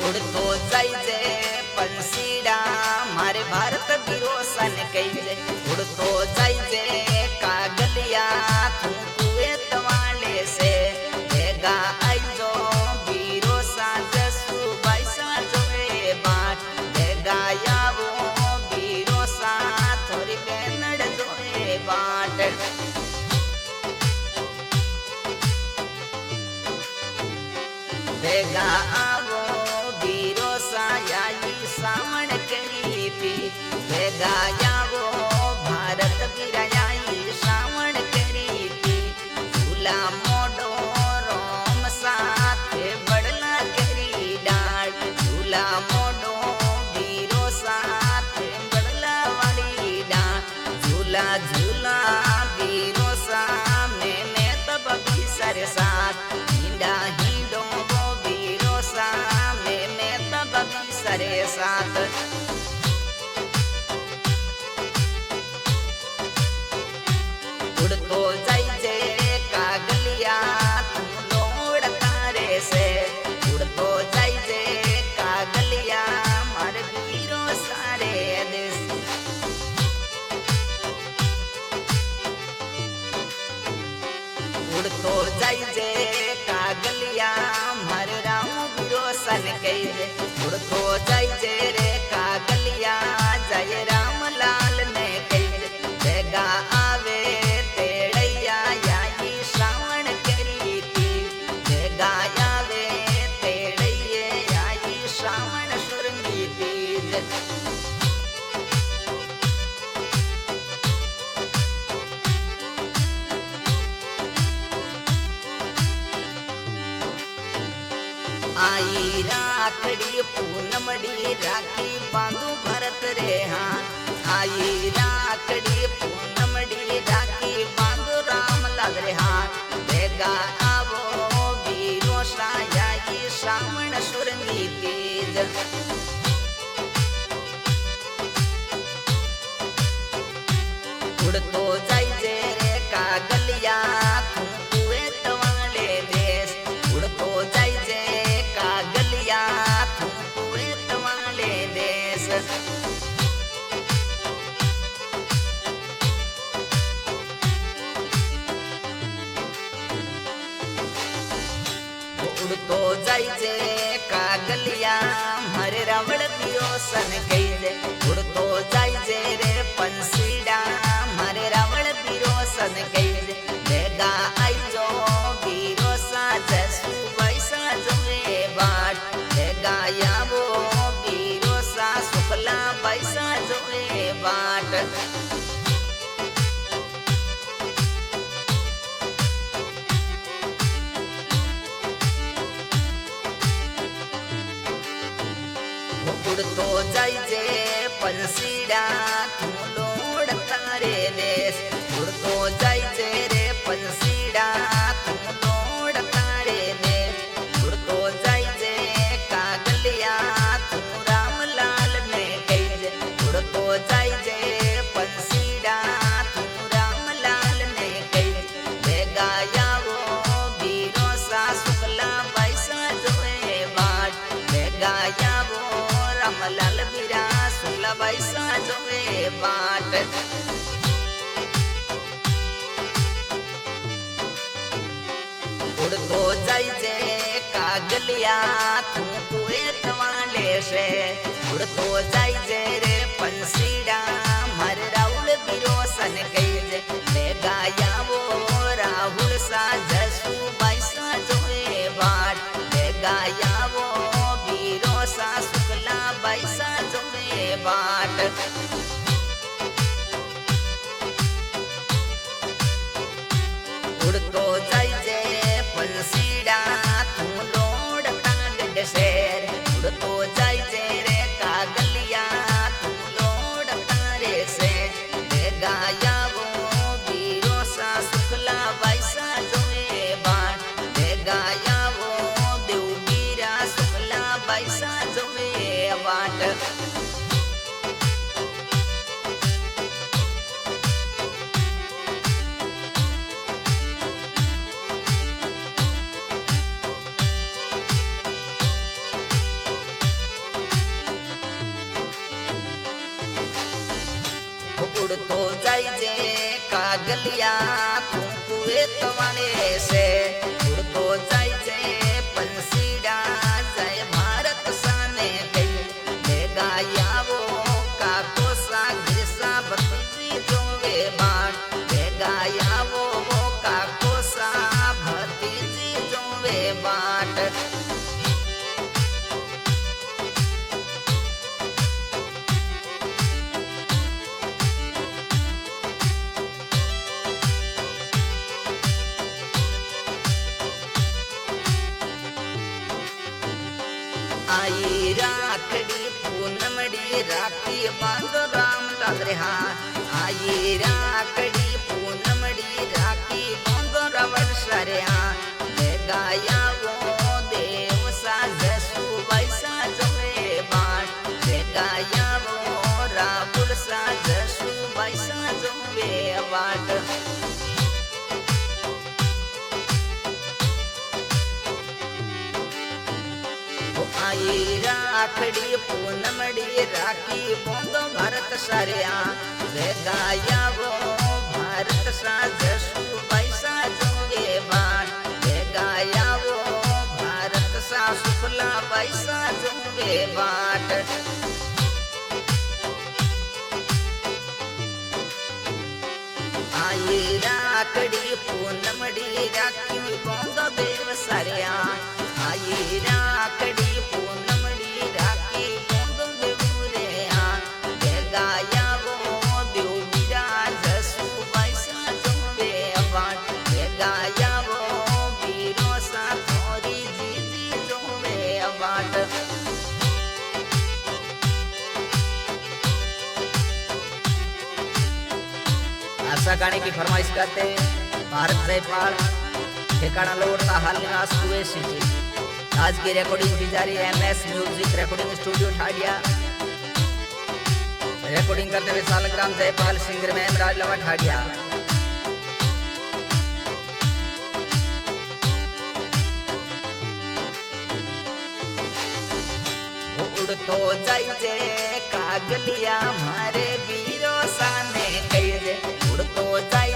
उड़तो जाइजे पंसीड़ा मारे भारत बिरोसन कहिजे उड़तो जाइजे कागलिया तू कुएत वाले से भेगा आइजो बिरोसा जसु बैसा जोए बाट भेगा यावो बिरोसा थोड़ी बेनड़ जोए बाट भेगा आवो बिरोसा याई सावण करी थी भेगा यावो भारत बिराई सावण करी थी झूला मोडो रोम साथे बड़ला करी डाल झूला मोडो बीरो साथे बड़ला वाली डाल झूला झूला बीरो सा मैं तब भी सर साथ हिंडा हिंडो बीरो सा मैं तब भी सरे साथ उड़तो जाइजे कागलिया तू लोड़ तारे से उड़तो जाइजे कागलिया मार बीरो सारे देश उड़तो जाइजे कागलिया मार राम बीरो सन कहिजे उड़तो जाइजे रे कागलिया जय राम लाल ने कहिजे भेगा आवे तेड़ैया याई श्रावण करी थी भेगा आवे तेड़ैये याई श्रावण सुरंगी तीज आई राखड़ी पूनमड़ी राखी बांधू भरत रे हाँ आई राखड़ी पूनमड़ी राखी बांधू राम लाल रे हाँ भेगा आवो बीरो सायाई श्रावण सुरंगी तीज उड़तो जाइजे रे कागलिया तू कुएत वाले देश उड़तो जाइजे कागलिया तू कुएत वाले देश उड़तो जाइजे कागलिया हरे रावण बिरोसन कहिजे उड़तो जाइजे रे पंसीड़ा हरे रावण बिरोसन कहिजे भेगा आइजो बिरोसा जसु बैसा जोए बाट भेगा यावो बिरोसा शुक्ला बैसा जोए बाट उड़तो जाइजे पंसीड़ा तू लोड़ तारे देश उड़तो जाइजे रे पंसीड़ा तू लोड़ तारे देश उड़तो जाइजे कागलिया तू राम लाल ने कहिजे उड़तो जाइजे पंसीड़ा तू राम लाल ने कहिजे भेगा यावो बीरो सा शुक्ला बैसा जोए बाट भेगा यावो रामलाल बीरा शुक्ला बैसा जोए बाट उड़तो जाइजे कागलिया तू कुएत वाले से उड़तो जाइजे रे पंसीड़ा मार राहुल बिरोसन कहिजे भेगा यावो राहुल सा जसु बैसा जोए बाट भेगा यावो बिरोसा शुक्ला बैसा जोए बाट उड़तो जाइजे पंसीड़ा तू लोड़ तागड़ शेर उड़तो जाइजे रे कागलिया तू लोड़ तारे से भेगा यावो बिरोसा शुक्ला कागलिया तू कुएत वाले से उड़तो जाय जे पंसीड़ा जय भारत साने गई बेगा यावो काको सा गिरसा भतीजी जोवे बाट बेगा यावो काको सा भतीजी जोवे बाट आई राखड़ी पूनमड़ी राखी बांधो रामलाल रे हाथ आई राखड़ी पूनमड़ी राखी बांधो रावण सारे हाथ गाया वो देव सा जसु वैसा जवे बाट गाया वो राहुल सा जसु वैसा जवे बाट आई राखड़ी पूनमड़ी राखी बोंदो भारत सारिया गाया वो भारत सा जसु वैसा जोगे बाट गाया वो भारत सा सुफला वैसा जोगे बाट आई राखड़ी पूनमड़ी राखी बोंदो देव सारिया आई राखड़ी पूनमड़ी राखी बोंदो देव रे गाया वो देव बिराज जसु वैसा जोवे बाट गाया वो बीरो सा थोरी जीजी जोवे बाट आशा गाने की फरमाइश करते भारत जयपाल ठिकाना लौटता हाल निवास कुएं सिटी आज की रिकॉर्डिंग की जा रही है MS music recording studio Thadiya recording करते हुए सालग्राम जयपाल सिंगर में राज लवा ठाडिया उड़तो जाय जे कागलिया मारे वीरो साने कई रे उड़तो जाय